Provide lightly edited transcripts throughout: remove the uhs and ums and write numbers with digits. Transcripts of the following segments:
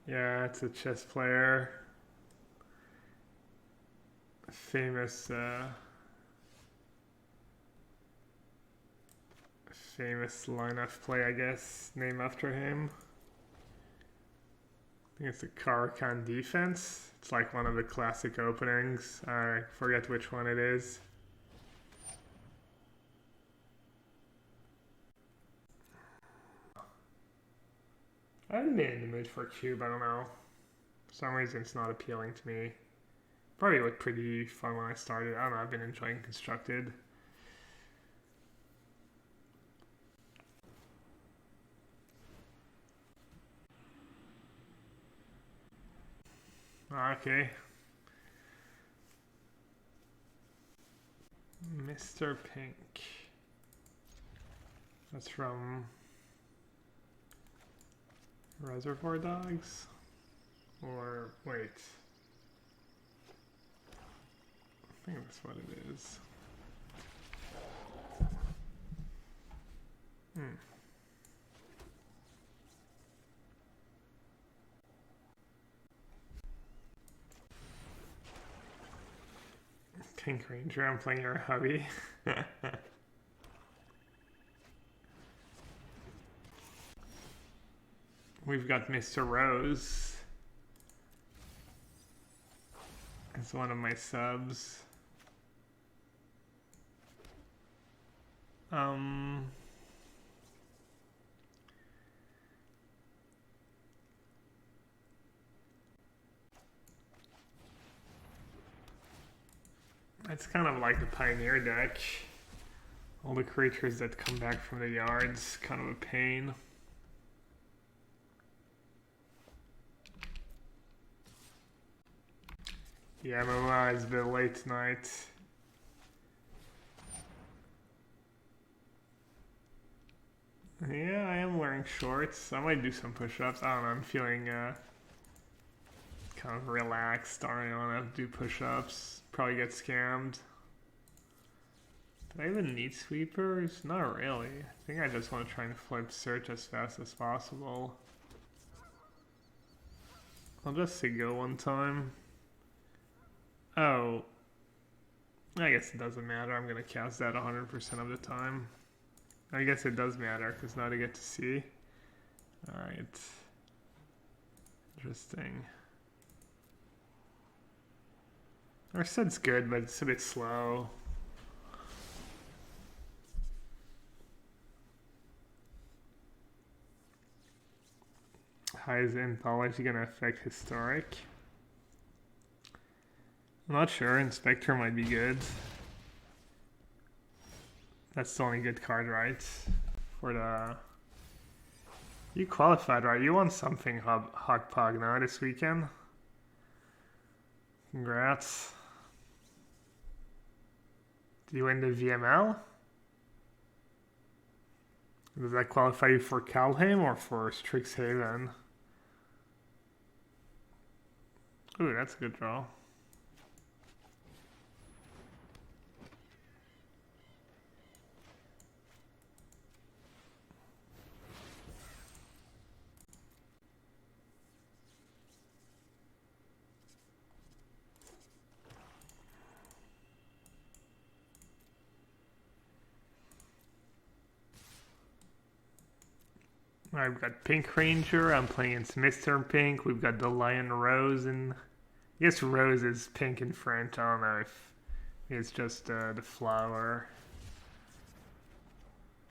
Yeah, it's a chess player. Famous, famous line of play, I guess, named after him. I think it's the Karakan defense. It's like one of the classic openings. I forget which one it is. I haven't been in the mood for cube, I don't know. For some reason it's not appealing to me. Probably looked pretty fun when I started. I don't know, I've been enjoying constructed. Okay. Mr. Pink. That's from Reservoir Dogs? Or, wait. I think that's what it is. Pink Ranger, I'm playing your hubby. We've got Mr. Rose as one of my subs. It's kind of like the Pioneer deck. All the creatures that come back from the yards, kind of a pain. Yeah, Mama, it's been late tonight. Yeah, I am wearing shorts. I might do some push-ups. I don't know, I'm feeling kind of relaxed. I don't want to do push-ups. Probably get scammed. Do I even need sweepers? Not really. I think I just want to try and flip search as fast as possible. I'll just say go one time. Oh. I guess it doesn't matter. I'm going to cast that 100% of the time. I guess it does matter, because now I get to see. Alright. Interesting. Our set's good, but it's a bit slow. How is anthology gonna affect historic? I'm not sure. Inspector might be good. That's the only good card, right? For the... You qualified, right? You won something, Hogpog, now this weekend? Congrats. Did you win the VML? Does that qualify you for Kaldheim or for Strixhaven? Ooh, that's a good draw. I've got Pink Ranger. I'm playing against Mr. Pink. We've got the Lion Rose, and I guess Rose is pink in French. I don't know if it's just the flower.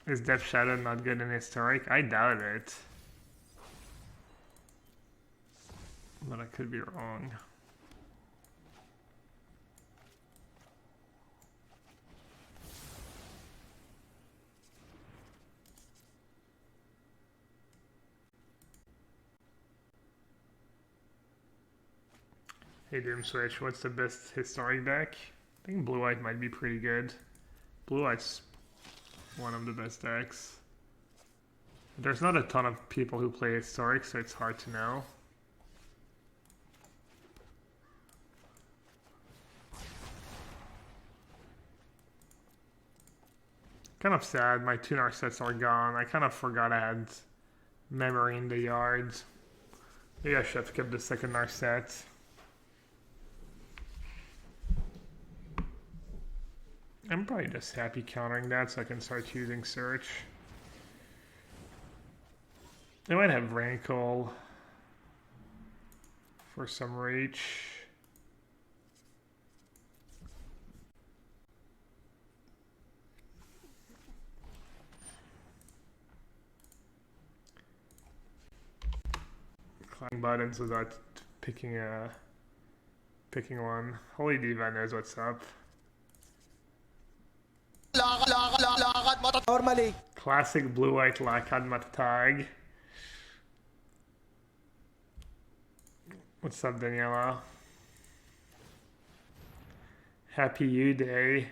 Is Death Shadow not good in Historic? I doubt it. But I could be wrong. Hey Doom Switch, what's the best historic deck? I think Blue White might be pretty good. Blue White's one of the best decks. There's not a ton of people who play historic, so it's hard to know. Kind of sad, my tuner sets are gone. I kind of forgot I had memory in the yards. Maybe I should have kept the second Narset. I'm probably just happy countering that so I can start using Search. They might have Rankle for some reach. Climb buttons without picking one. Holy Diva knows what's up. Normally. Classic blue-white lakad matatag. What's up, Daniela? Happy U Day.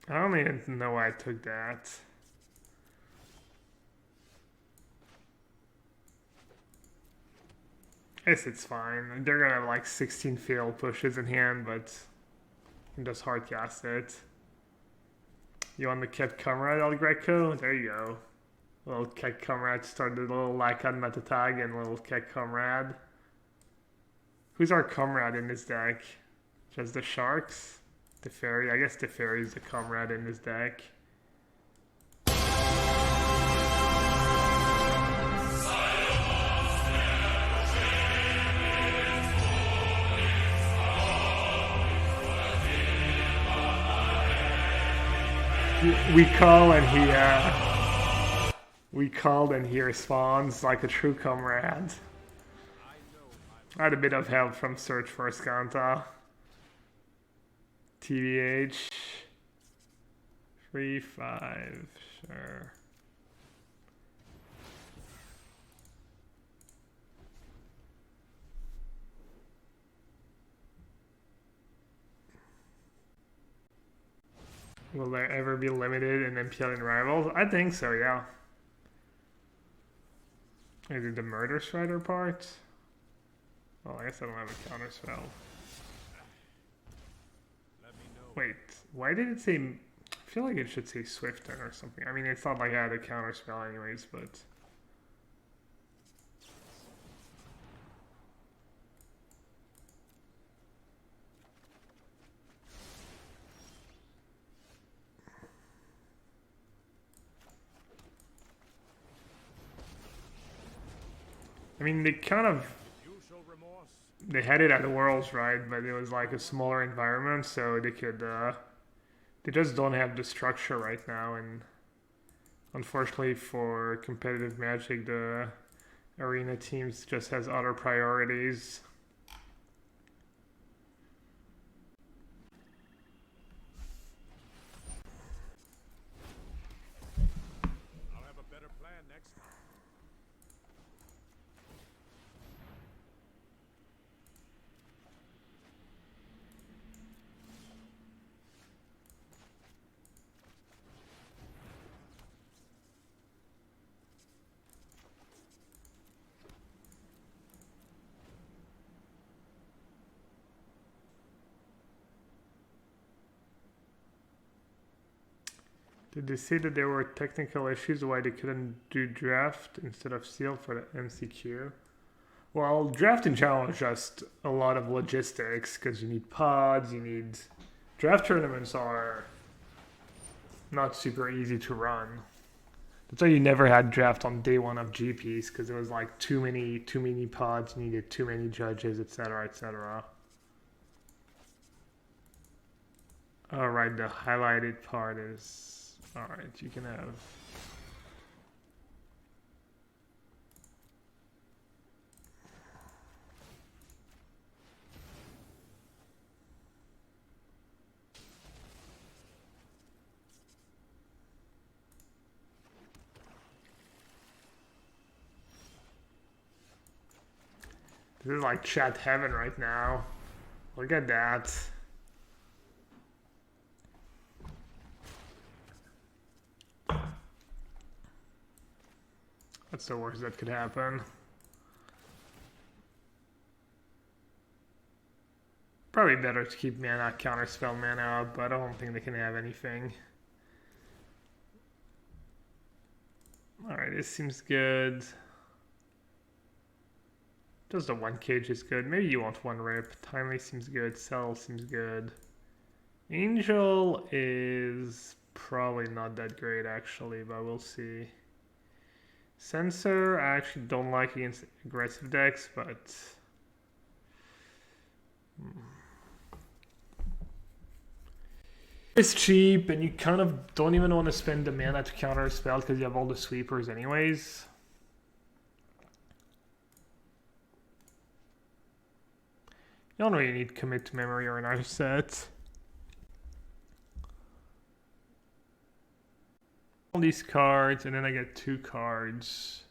I don't even know why I took that. I guess it's fine. They're gonna have like 16 failed pushes in hand, but you can just hard cast it. You want the Ket Comrade El Greco? There you go. Little Ket Comrade started a little Lakad Metatag and little Ket Comrade. Who's our Comrade in this deck? Just the Sharks? The Fairy? I guess the Fairy's the Comrade in this deck. We call and he responds like a true comrade. I had a bit of help from Search for Skanta. TBH 3-5, sure. Will there ever be limited in MPL and Rivals? I think so, yeah. Is it the Murder Strider part? Well, I guess I don't have a counter spell. Wait, why did it say... I feel like it should say Swift Turn or something. I mean, it's not like I had a counter spell anyways, but... I mean, they kind of... They had it at Worlds, right? But it was like a smaller environment, so they could... they just don't have the structure right now, and... Unfortunately for competitive Magic, the Arena teams just has other priorities. Did they say that there were technical issues why they couldn't do draft instead of seal for the MCQ? Well, draft in general is just a lot of logistics because you need pods, you need... Draft tournaments are not super easy to run. That's why you never had draft on day one of GPs because it was like too many pods, you needed too many judges, etc., etc. Alright, the highlighted part is... Alright, you can have... This is like chat heaven right now. Look at that. That's the worst that could happen. Probably better to keep mana, counterspell mana out, but I don't think they can have anything. Alright, this seems good. Just the one cage is good. Maybe you want one rip. Timely seems good. Cell seems good. Angel is probably not that great actually, but we'll see. Sensor, I actually don't like against aggressive decks, but it's cheap, and you kind of don't even want to spend the mana to counter a spell because you have all the sweepers anyways. You don't really need commit to memory or another set. All these cards, and then I get 2 cards.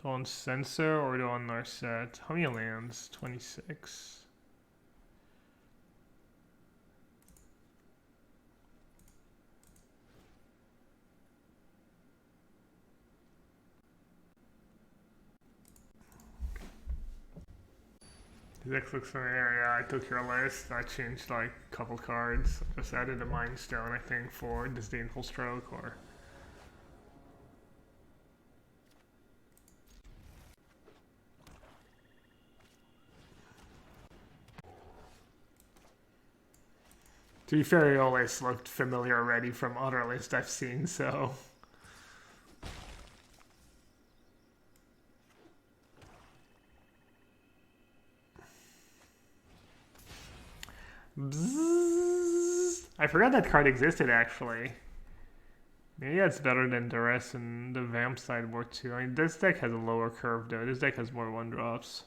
Do on Sensor or do on our set? How many lands? 26. This looks familiar. Yeah, I took your list. I changed like a couple cards. Just added a Mind Stone, I think, for Disdainful Stroke or. To be fair, he always looked familiar already from other lists I've seen, so. Bzzz. I forgot that card existed actually. Maybe that's better than the rest and the Vamp sideboard too. I mean, this deck has a lower curve though. This deck has more 1-drops.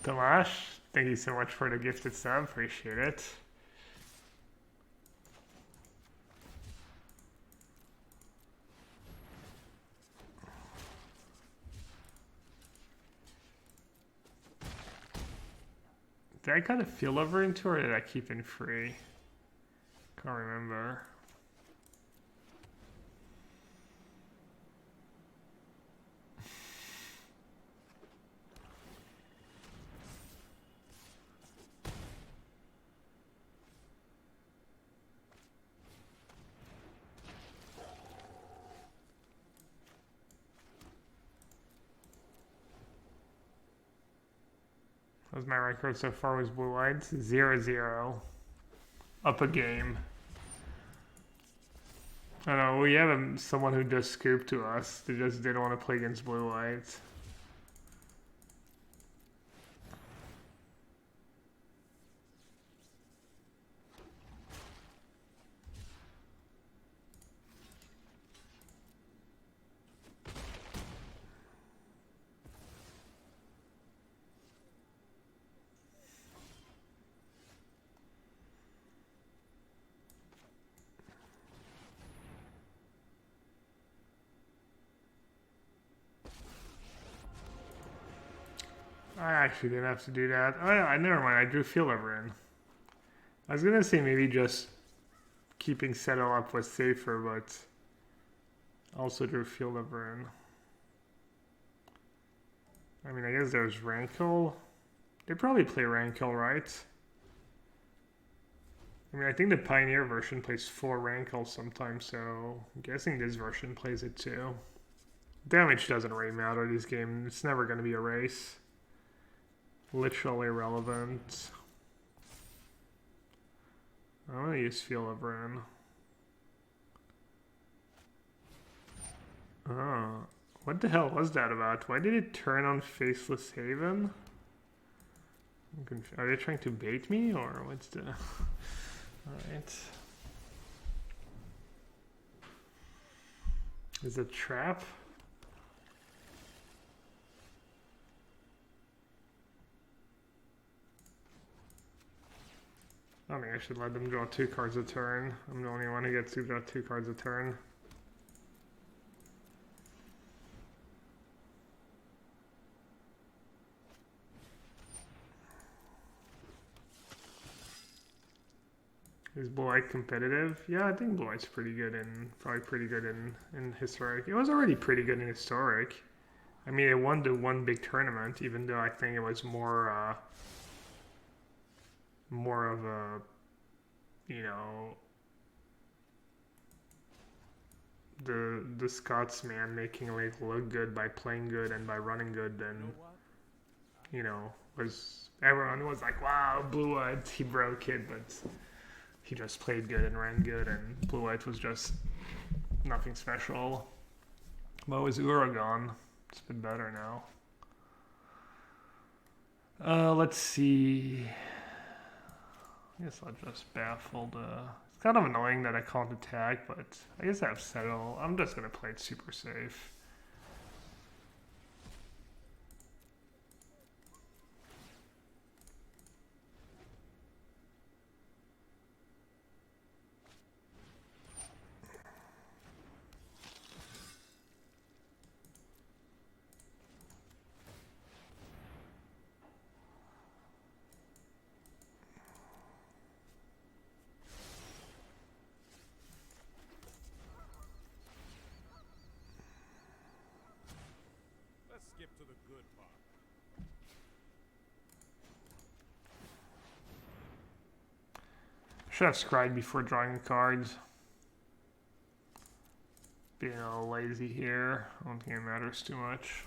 Tomash, thank you so much for the gifted sub. Appreciate it. Did I cut a field over into or did I keep it free? Can't remember. That was my record so far was blue whites 0-0. Up a game. I don't know, we have someone who just scooped to us. They just didn't want to play against blue whites. I actually didn't have to do that. Oh, yeah, never mind. I drew Field Ever in. I was gonna say maybe just keeping Settle up was safer, but also drew Field Ever in. I mean, I guess there's Rankle. They probably play Rankle, right? I mean, I think the Pioneer version plays 4 Rankle sometimes, so I'm guessing this version plays it too. Damage doesn't really matter this game. It's never going to be a race. Literally irrelevant. I'm going to use Field of Ruin. Oh, what the hell was that about? Why did it turn on Faceless Haven? Are they trying to bait me, or what's the... Alright. Is it a trap? I think I should let them draw 2 cards a turn. I'm the only one who gets to draw 2 cards a turn. Is Blue White competitive? Yeah, I think Blue White's pretty good in, probably pretty good in Historic. It was already pretty good in Historic. I mean, it won the one big tournament, even though I think it was more, more of a, you know, the Scotsman making it look good by playing good and by running good than, you know, was everyone was like, wow, Blue White, he broke it, but he just played good and ran good, and Blue White was just nothing special. But with Uragon, it's been better now. Let's see. I guess I'll just baffle the... It's kind of annoying that I can't attack, but I guess I have Settle. I'm just going to play it super safe. Skip to the good part. Should have scried before drawing the cards. Being a little lazy here. I don't think it matters too much.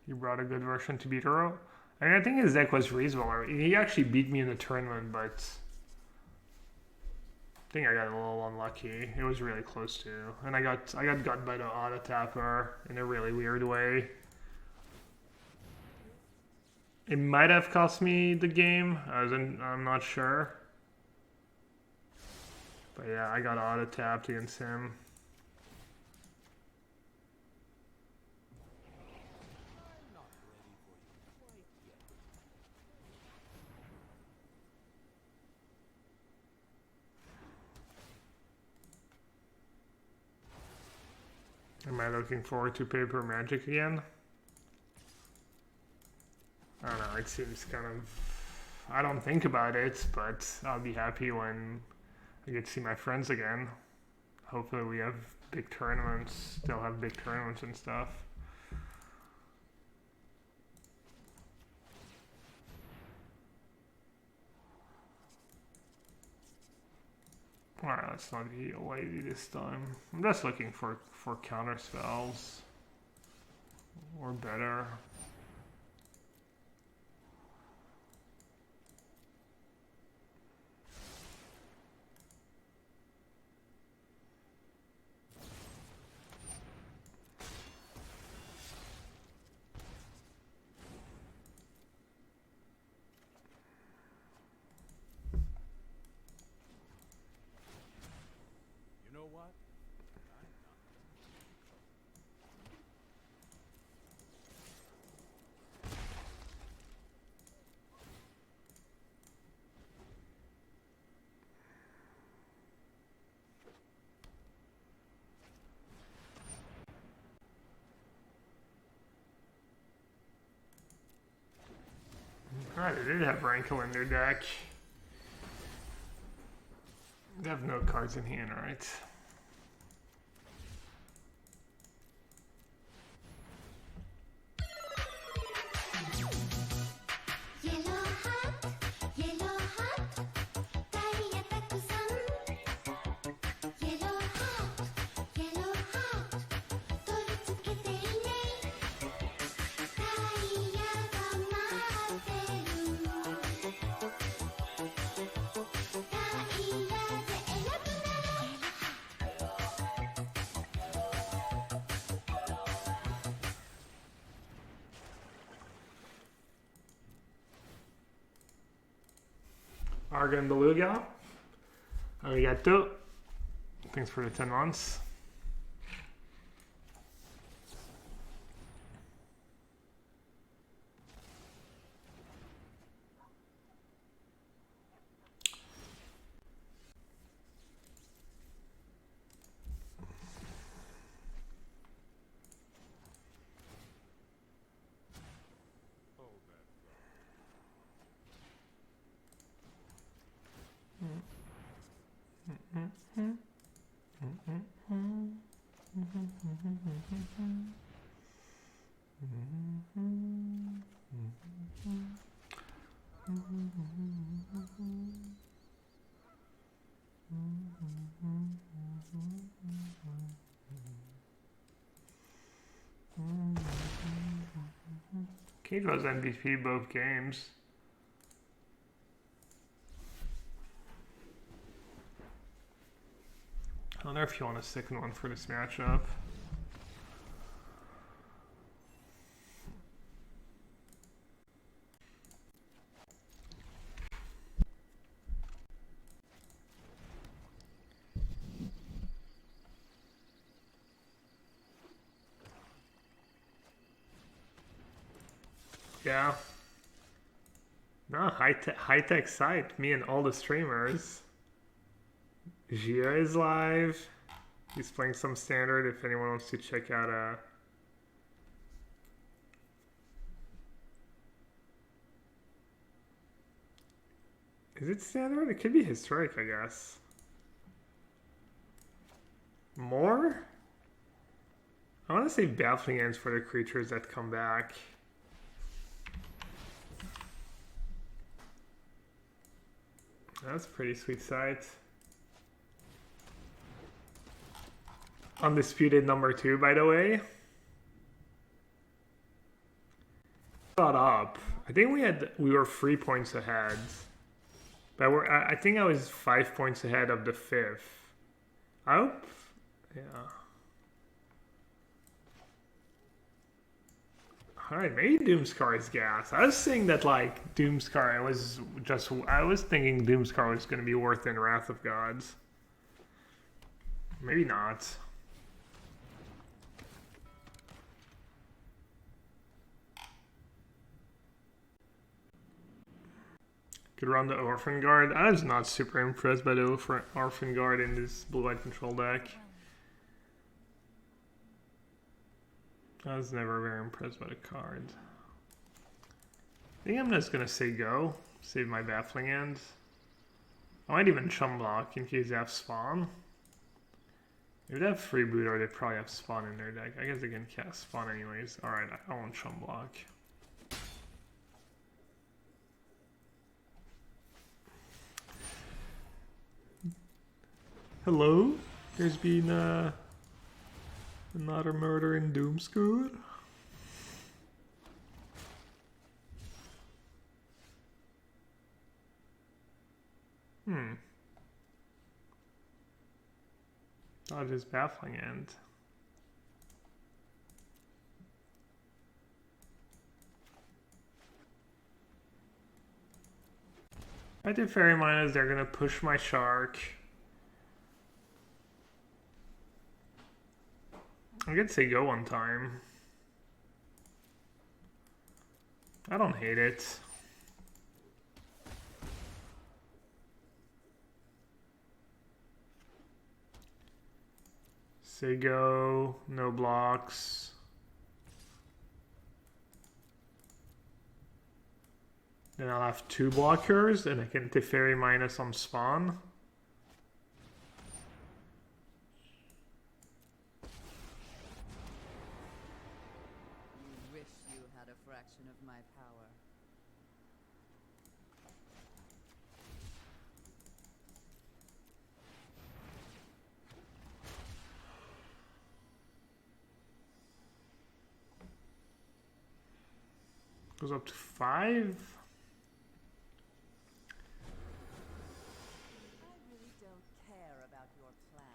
He brought a good version to beat Uro. I mean, I think his deck was reasonable. He actually beat me in the tournament, but I think I got a little unlucky. It was really close to, and I got got by the auto tapper in a really weird way. It might have cost me the game. I'm not sure, but yeah, I got auto tapped against him. Am I looking forward to Paper Magic again? I don't know, it seems kind of... I don't think about it, but I'll be happy when I get to see my friends again. Hopefully we have big tournaments, still have big tournaments and stuff. Alright, let's not be lazy this time. I'm just looking for counter spells. Or better. What? Alright, they did have Rankle in their deck. They have no cards in hand, right? Argon Beluga. Arigato. Thanks for the 10 months. Cage was MVP both games. I don't know if you want a second one for this matchup. Yeah. No, high-tech site. Me and all the streamers. Gia is live. He's playing some standard if anyone wants to check out Is it standard? It could be historic, I guess. More? I want to say baffling ends for the creatures that come back. That's a pretty sweet sight. Undisputed number 2, by the way. Caught up. I think we were 3 points ahead. But I think I was 5 points ahead of the 5th. I hope. Yeah. Alright, maybe Doomscar is gas. I was saying that like Doomscar, I was thinking Doomscar was gonna be worse than Wrath of Gods. Maybe not. Could run the Orphan Guard. I was not super impressed by the Orphan Guard in this blue-white control deck. I was never very impressed by the card. I think I'm just gonna say go. Save my Baffling End. I might even chum block in case they have spawn. If they have Freebooter, they probably have spawn in their deck. I guess they can cast spawn anyways. Alright, I won't chum block. Hello? There's been another murder in Doomscar. That is Baffling End. I did Fairy Miners, they're gonna push my Shark. I could say go one time. I don't hate it. Say go, no blocks. Then I'll have 2 blockers and I can Teferi minus on spawn. Of my power. Goes up to 5. I really don't care about your plans.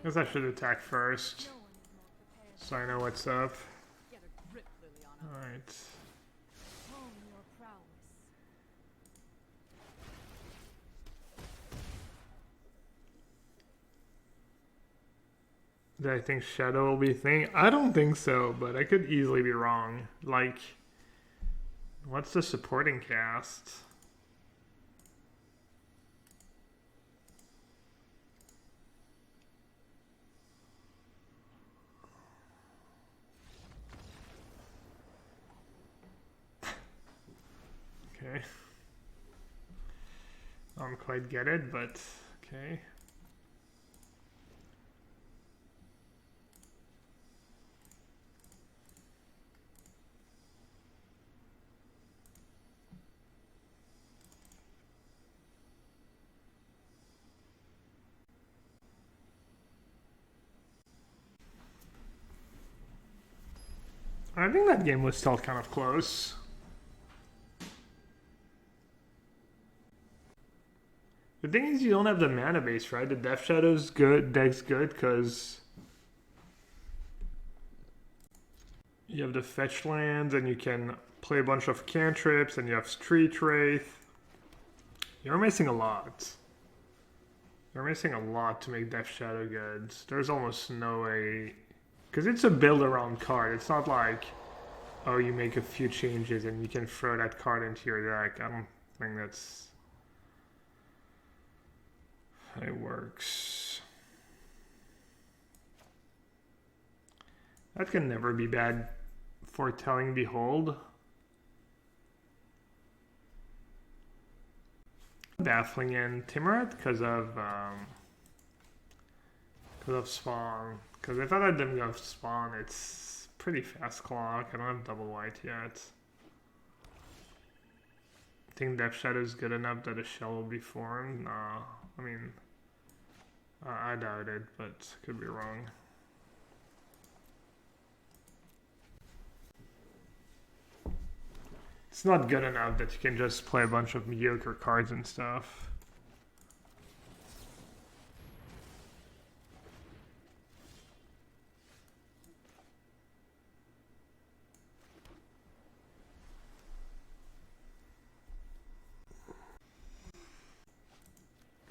Guess I should attack first, so I know what's up. Alright. Do I think Shadow will be a thing? I don't think so, but I could easily be wrong. Like, what's the supporting cast? don't quite get it, but okay. I think that game was still kind of close. The thing is, you don't have the mana base, right? The Death Shadow's good, deck's good, because you have the fetch lands, and you can play a bunch of cantrips, and you have Street Wraith. You're missing a lot. You're missing a lot to make Death Shadow good. There's almost no way... Because it's a build-around card. It's not like, oh, you make a few changes and you can throw that card into your deck. I don't think that's how it works. That can never be bad. Foretelling Behold. Baffling in Timurat because of Spawn. Because if I let them go Spawn, it's pretty fast clock. I don't have double white yet. I think Death Shadow is good enough that a shell will be formed. No, I mean, I doubt it, but could be wrong. It's not good enough that you can just play a bunch of mediocre cards and stuff.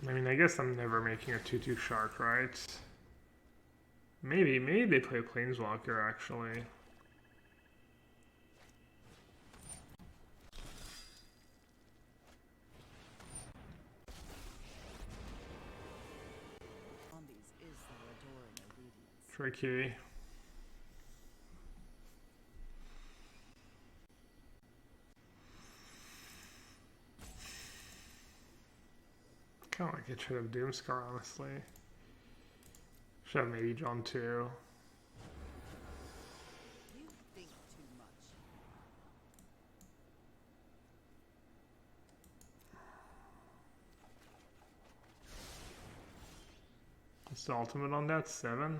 I mean, I guess I'm never making a 2/2 shark, right? Maybe they play Planeswalker, actually. Tricky. Kind of like a trade of Doomscar, honestly. Should have maybe John too. You think too much. What's the ultimate on that? 7?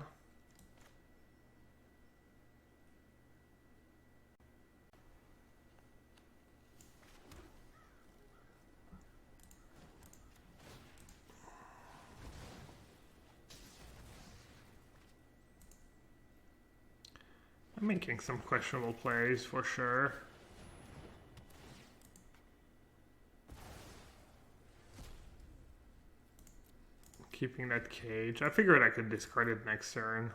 I'm making some questionable plays for sure. Keeping that cage. I figured I could discard it next turn.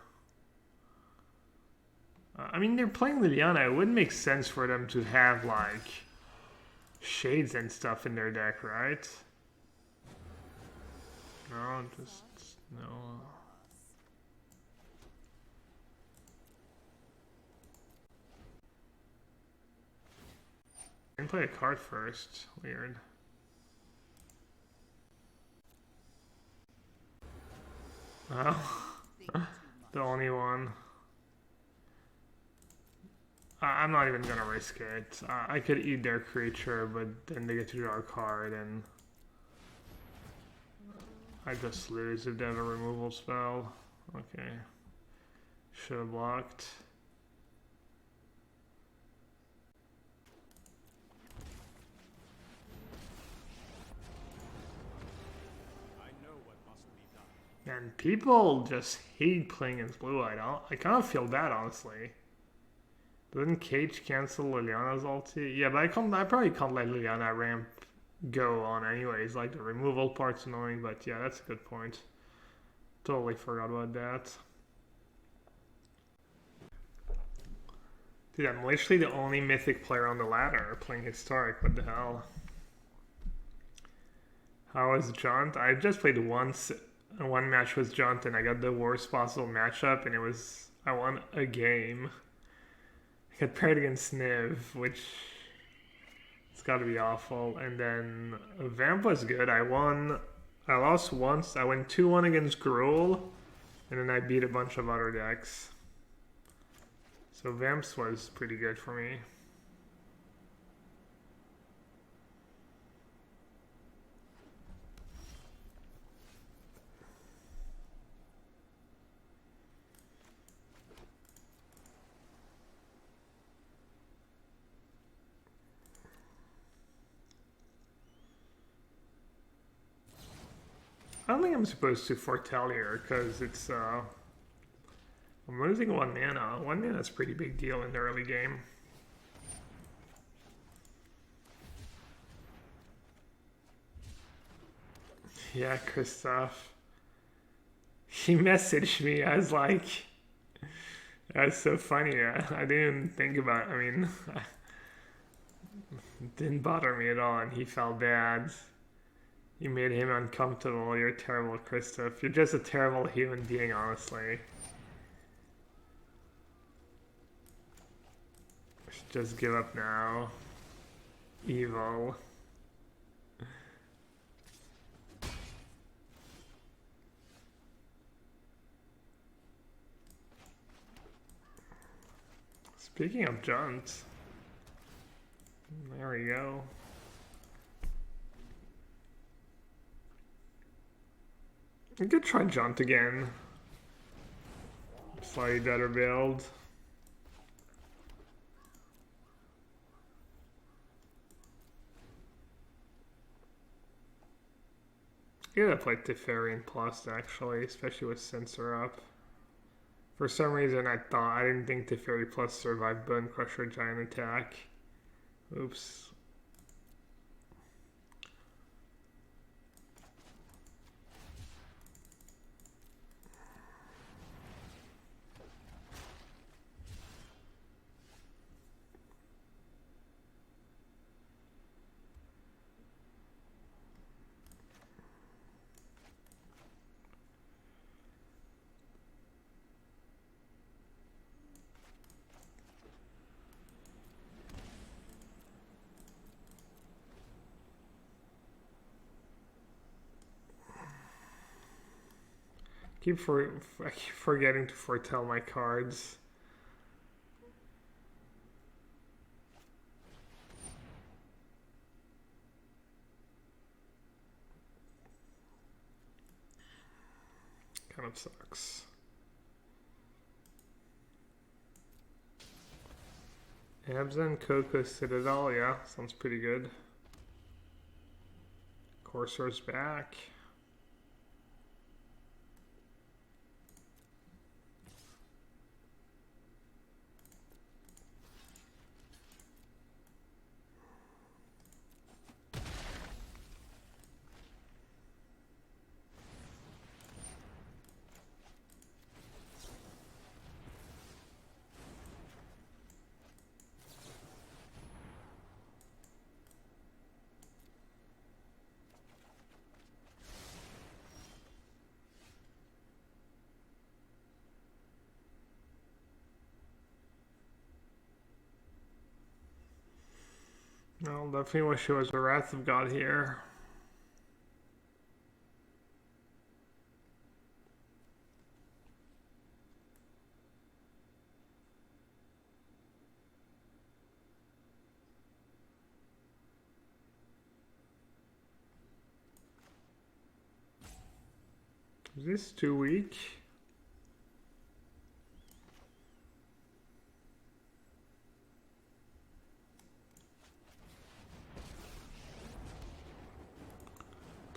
I mean, they're playing Liliana. It wouldn't make sense for them to have, like, shades and stuff in their deck, right? No, just... no. I can play a card first. Weird. Oh, the only one. I'm not even gonna risk it. I could eat their creature, but then they get to draw a card, and I just lose if they have a removal spell. Okay. Should have blocked. And people just hate playing against blue-white. I kind of feel bad, honestly. Doesn't Cage cancel Liliana's ulti? Yeah, but I probably can't let Liliana ramp go on anyways. Like, the removal part's annoying, but yeah, that's a good point. Totally forgot about that. Dude, I'm literally the only mythic player on the ladder playing Historic. What the hell? How was Jaunt? I just played one match with Jaunt, and I got the worst possible matchup, and I won a game. I got paired against Niv, which It's got to be awful. And then Vamp was good. I lost once. I went 2-1 against Gruul, and then I beat a bunch of other decks. So Vamps was pretty good for me. I don't think I'm supposed to foretell here because it's I'm losing 1 mana. 1 mana is a pretty big deal in the early game. Yeah, Christoph. He messaged me. I was like, that's so funny. I didn't think about it. I mean, it didn't bother me at all, and he felt bad. You made him uncomfortable. You're terrible, Christoph. You're just a terrible human being, honestly. Should just give up now. Evil. Speaking of jumps, there we go. You could try Jaunt again. Slightly better build. You could have played Teferian Plus actually, especially with Sensor up. For some reason I didn't think Teferi Plus survived Bone Crusher Giant Attack. Oops. I keep forgetting to foretell my cards. Kind of sucks. Abzan, Coco, Citadel, yeah, sounds pretty good. Corsair's back. No, definitely wish it was a Wrath of God here. Is this too weak?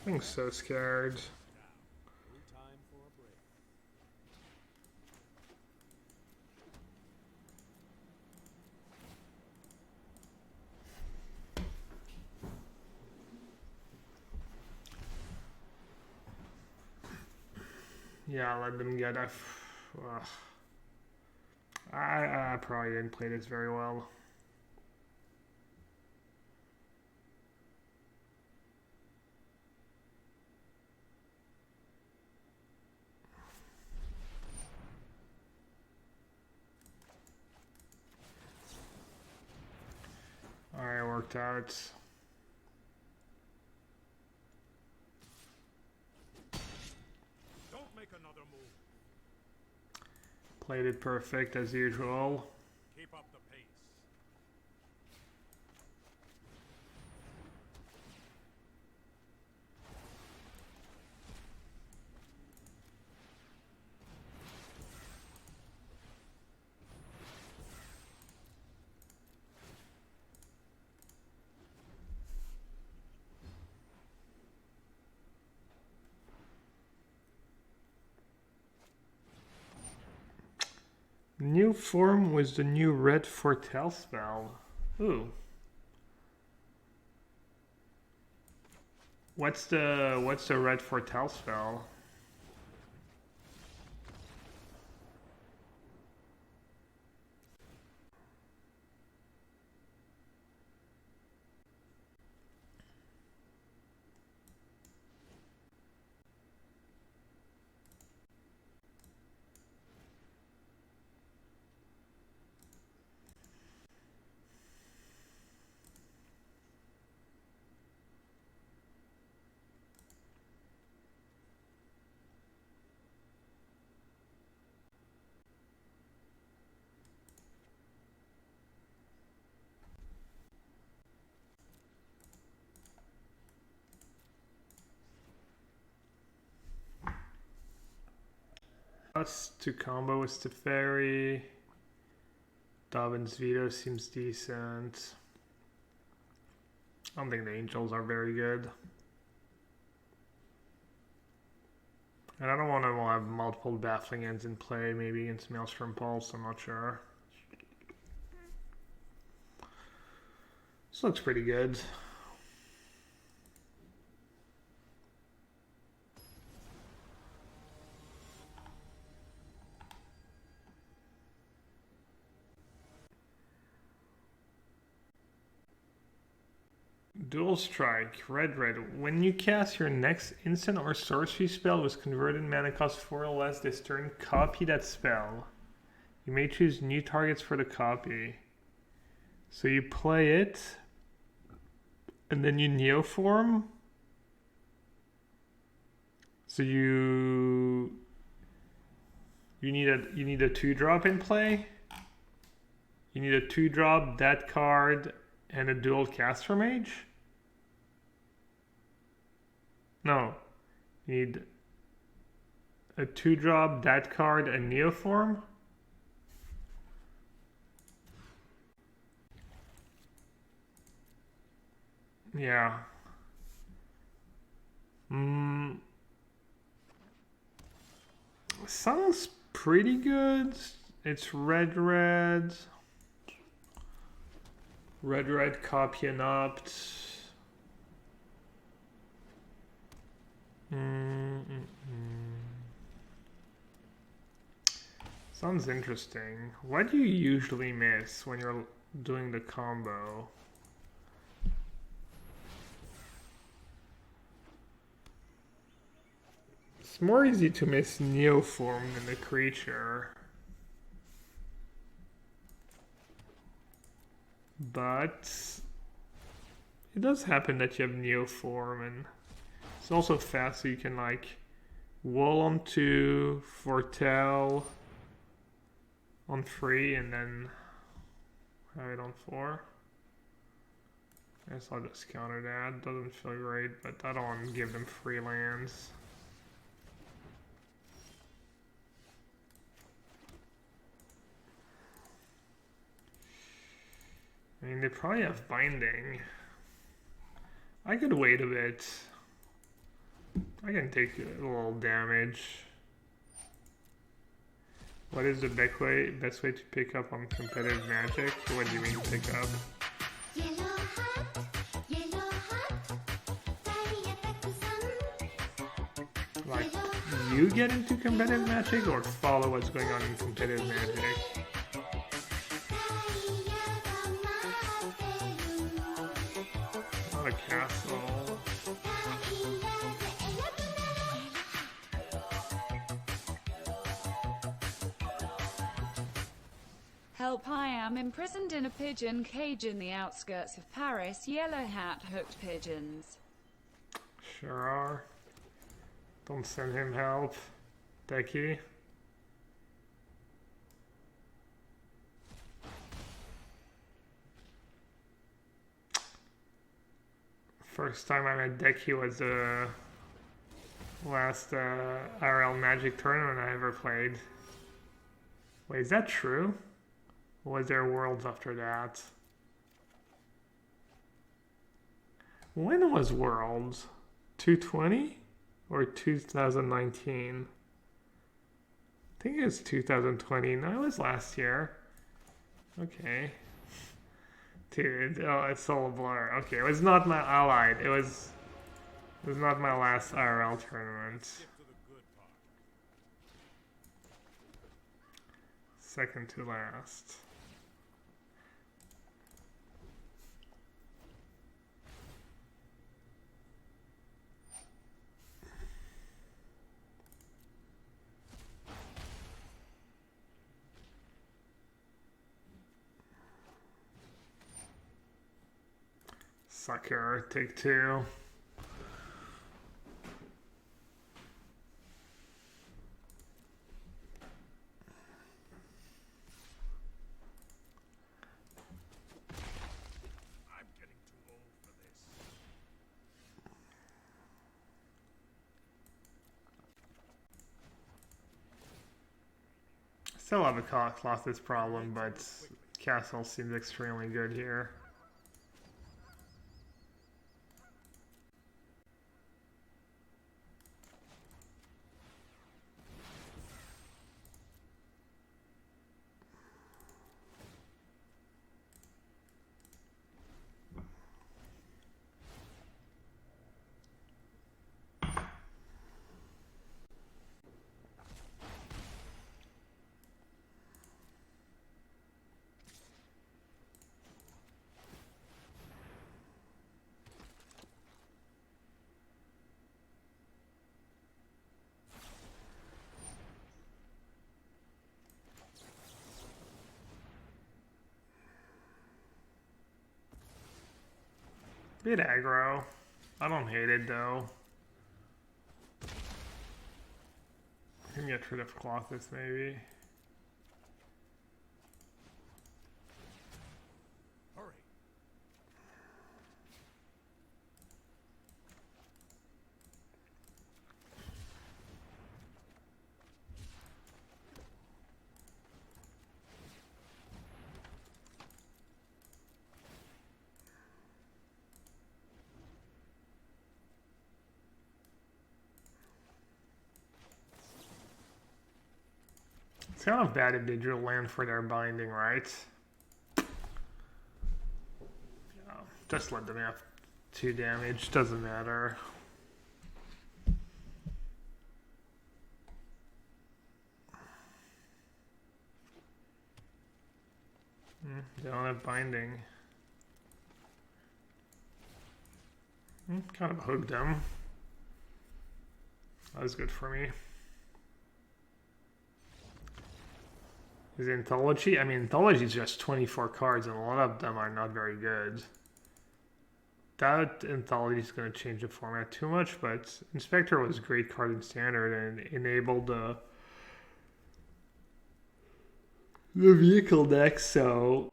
I'm so scared. Yeah, let them get I probably didn't play this very well. worked out. Don't make another move. Played it perfect as usual. Keep up the pace. New form was the new red foretell spell. Ooh. What's the red foretell spell? Us to combo with Teferi. Dobbin's Veto seems decent. I don't think the Angels are very good. And I don't want to have multiple Baffling Ends in play, maybe against Maelstrom Pulse, I'm not sure. This looks pretty good. Dual Strike, red. When you cast your next instant or sorcery spell with converted mana cost 4 or less this turn, copy that spell. You may choose new targets for the copy. So you play it, and then you Neoform. So you need a 2-drop in play. You need a 2-drop, that card, and a dual Caster Mage. No, you need a 2-drop, that card, and Neoform. Yeah. Sounds pretty good. It's red. Red, copy and opt. Sounds interesting. What do you usually miss when you're doing the combo? It's more easy to miss Neoform than the creature. But it does happen that you have Neoform, and it's also fast, so you can like Wall on 2, Foretell on 3, and then have it on 4. I guess I'll just counter that. Doesn't feel great, but I don't want to give them free lands. I mean, they probably have Binding. I could wait a bit. I can take a little damage. What is the best way to pick up on competitive Magic? What do you mean pick up? Like, you get into competitive Magic or follow what's going on in competitive Magic? Not a castle. Help, I am imprisoned in a pigeon cage in the outskirts of Paris. Yellow hat hooked pigeons. Sure are. Don't send him help. Decky. First time I met Decky was the last IRL Magic tournament I ever played. Wait, is that true? Or was there Worlds after that? When was Worlds? 220 or 2019? I think it's 2020. No, it was last year. Okay. Dude, oh, it's all a blur. Okay, it was not my allied. It was not my last IRL tournament. Get to the good part. Second to last. Sucker, take two. I'm getting too old for this. Still have a Colossus problem, but Castle seems extremely good here. Bit aggro. I don't hate it though. I can get rid of Colossus maybe. Hurry. It's kind of bad if they drew land for their binding, right? Yeah, just let them have 2 damage, doesn't matter. They don't have binding. Kind of hooked them. That was good for me. Is Anthology? I mean, Anthology is just 24 cards, and a lot of them are not very good. That Anthology is going to change the format too much, but Inspector was a great card in Standard and enabled the vehicle deck, so...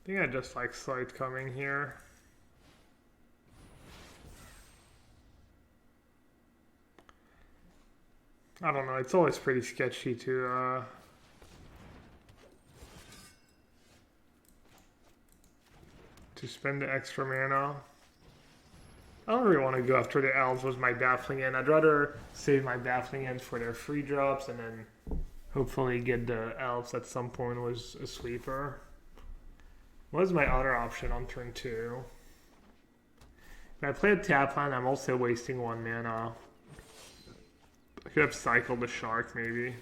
I think I just like Slight coming here. I don't know, it's always pretty sketchy to spend the extra mana. I don't really want to go after the elves with my Baffling End. I'd rather save my Baffling End for their free drops and then hopefully get the elves at some point was a sweeper. What is my other option on turn 2? If I play a tap land, I'm also wasting 1 mana. I could have cycled the shark, maybe.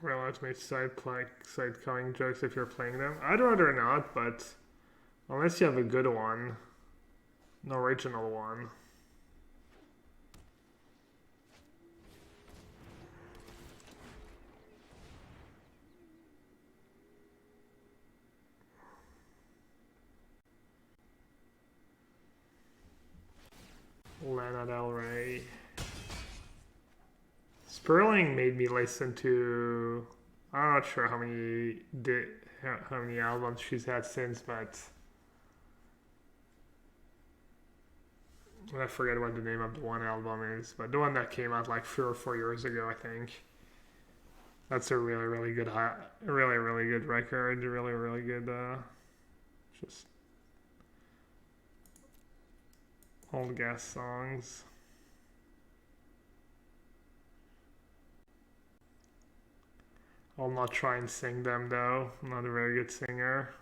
We're allowed to make side calling jokes if you're playing them. I'd rather not, but unless you have a good one, an original one. Lana Del Rey. Sperling made me listen to. I'm not sure how many albums she's had since, but I forget what the name of the one album is. But the one that came out like 3 or 4 years ago, I think. That's a really good, really good record. Really good. Just old gas songs. I'll not try and sing them though. I'm not a very good singer.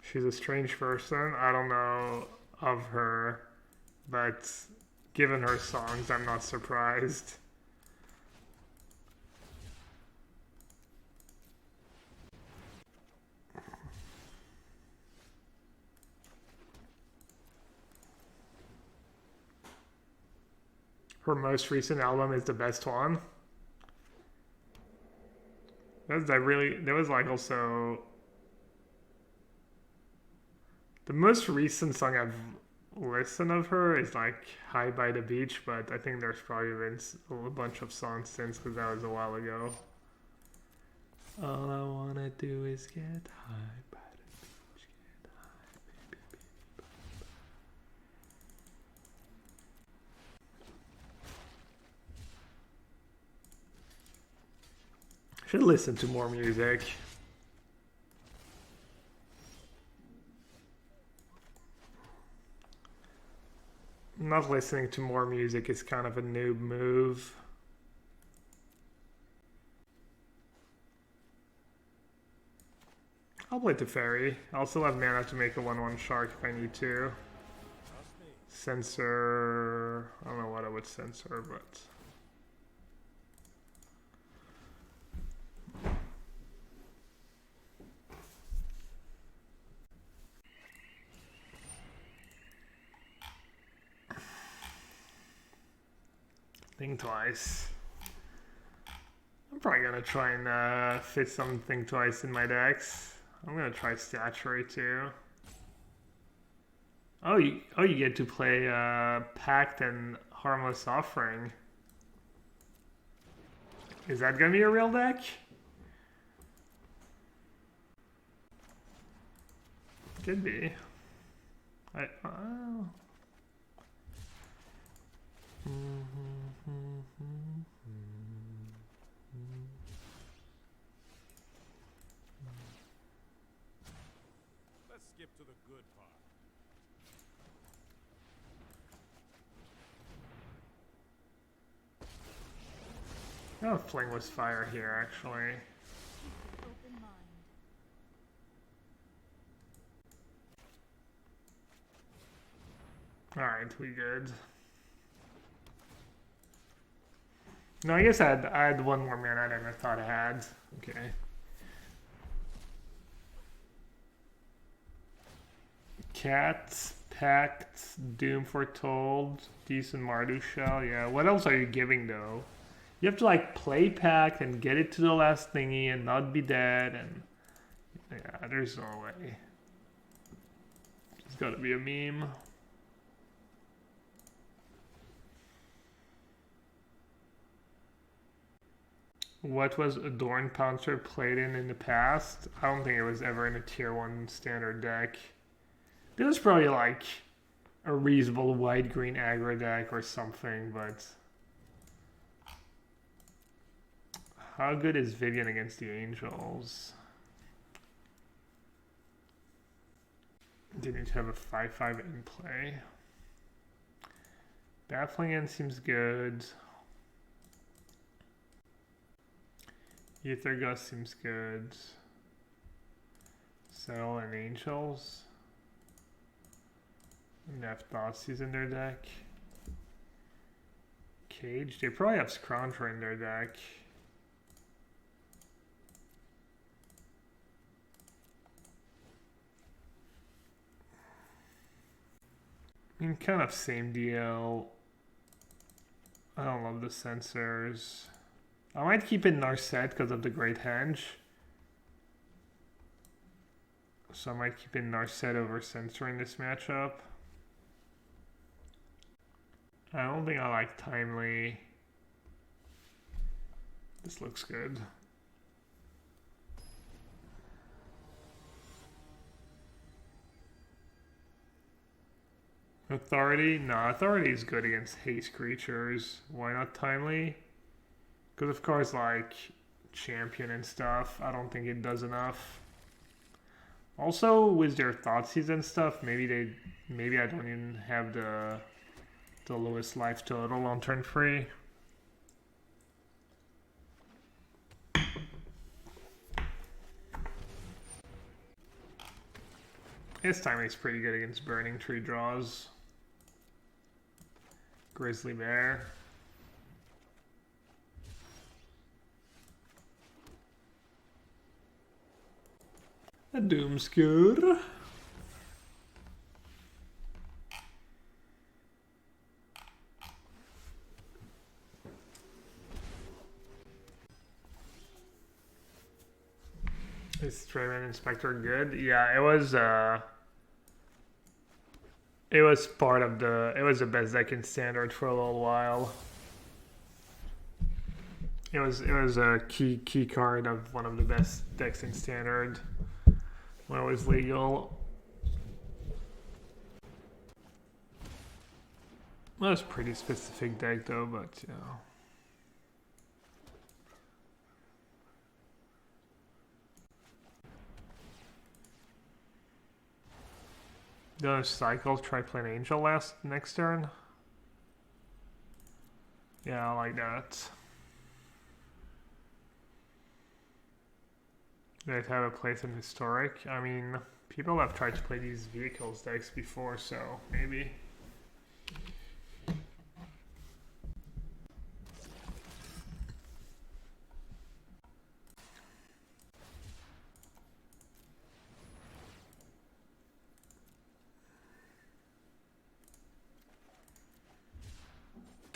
She's a strange person. I don't know of her, but given her songs, I'm not surprised. Her most recent album is the best one. There was like also the most recent song I've listened of her is like High by the Beach, but I think there's probably been a bunch of songs since because that was a while ago. All I wanna do is get high by the beach, get high, baby. Should listen to more music. Not listening to more music is kind of a noob move. I'll play Teferi. I'll still have mana to make a 1/1 shark if I need to. Censor... I don't know what I would censor, but... Think twice. I'm probably gonna try and fit something twice in my decks. I'm gonna try Statuary too. Oh, you get to play Pact and Harmless Offering. Is that gonna be a real deck? Could be. Let's skip to the good part. Oh, Flameless Fire here, actually. Open mind. Alright, we good. No, I guess I had one more mana than I thought I had. Okay. Cats, Pact, Doom Foretold, Decent Mardu Shell. Yeah, what else are you giving though? You have to like play Pact and get it to the last thingy and not be dead and... Yeah, there's no way. It's gotta be a meme. What was Adorn Pouncer played in the past? I don't think it was ever in a tier 1 standard deck. It was probably like a reasonable white-green aggro deck or something, but... How good is Vivian against the Angels? Didn't have a 5/5 in play. Baffling End seems good. Ether Gust seems good. Cell and Angels. And they have Thoughtseize in their deck. Cage. They probably have Scrounger in their deck. I mean, kind of same deal. I don't love the sensors. I might keep it Narset because of the Great Henge. So I might keep it Narset over Sensor in this matchup. I don't think I like Timely. This looks good. Authority? No, Authority is good against haste creatures. Why not Timely? Because of course, like, Champion and stuff, I don't think it does enough. Also, with their Thoughtseize and stuff, maybe I don't even have the lowest life total on turn 3. This time it's pretty good against Burning Tree draws. Grizzly Bear. A Doomscure. Is Trayman Inspector good? Yeah, it was part of the, it was the best deck in Standard for a little while. It was a key card of one of the best decks in Standard when it was legal. That was a pretty specific deck though, but you know. The cycle, try playing Angel next turn. Yeah, I like that. They have a place in Historic. I mean, people have tried to play these vehicles decks before, so maybe.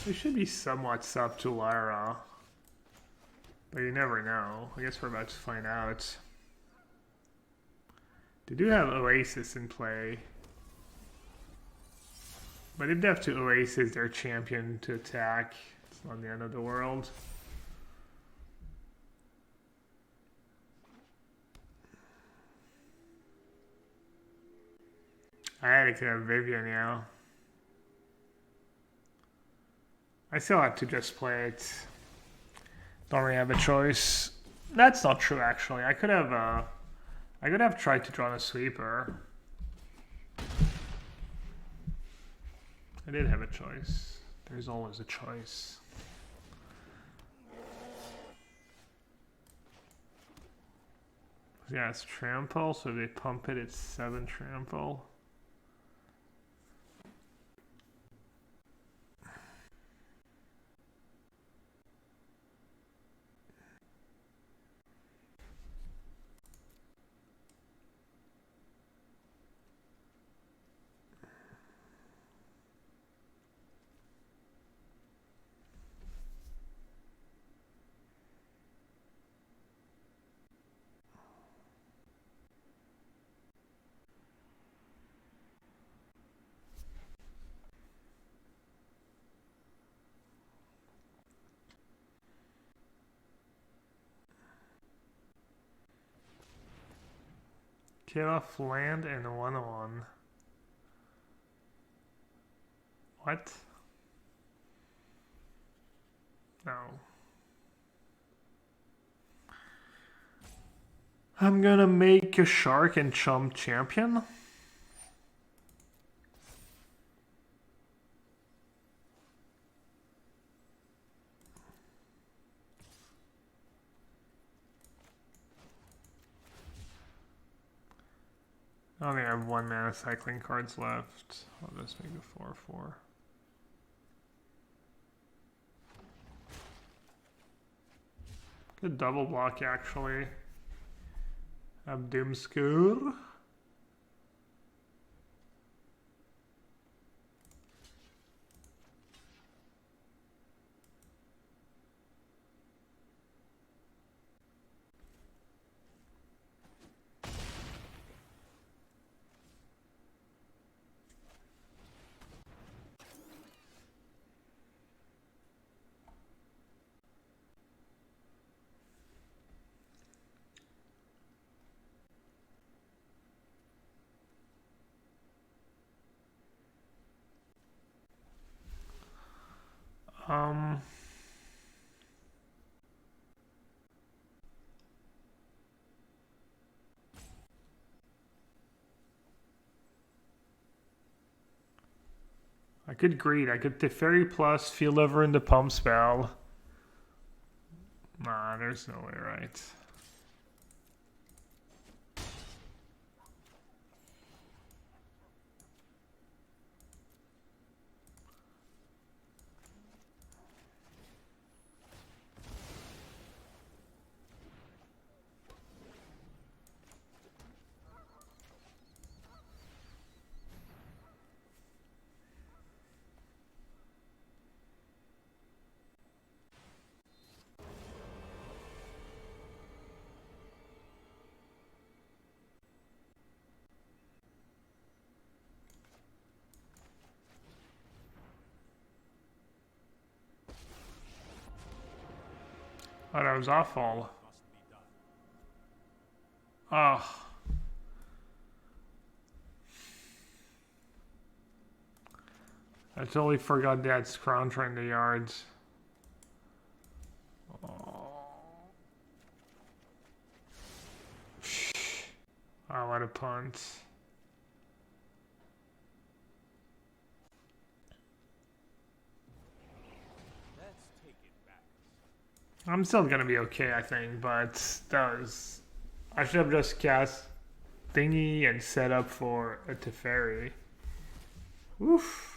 They should be somewhat sub to Lyra. But you never know. I guess we're about to find out. They do have Oasis in play. But if they have to Oasis their champion to attack, it's not the end of the world. I had to have Vivian now. I still have to just play it. Don't really have a choice. That's not true, actually. I could have tried to draw a sweeper. I did have a choice. There's always a choice. Yeah, it's trample, so if they pump it, it's 7 trample. Kill off land and 1/1. What? No. I'm gonna make a shark and chump champion. I only have 1 mana cycling cards left. I'll just make a 4/4. Good double block actually. Have Doomskur. I could greed. I could Teferi plus, Field over into Pump Spell. Nah, there's no way, right? Oh, that was awful. Must be done. Oh. I totally forgot that's Scrounger in the yards. Oh. Oh, what a punt. Let's take it back. I'm still gonna be okay, I think, but that was... I should have just cast Thingy and set up for a Teferi. Oof.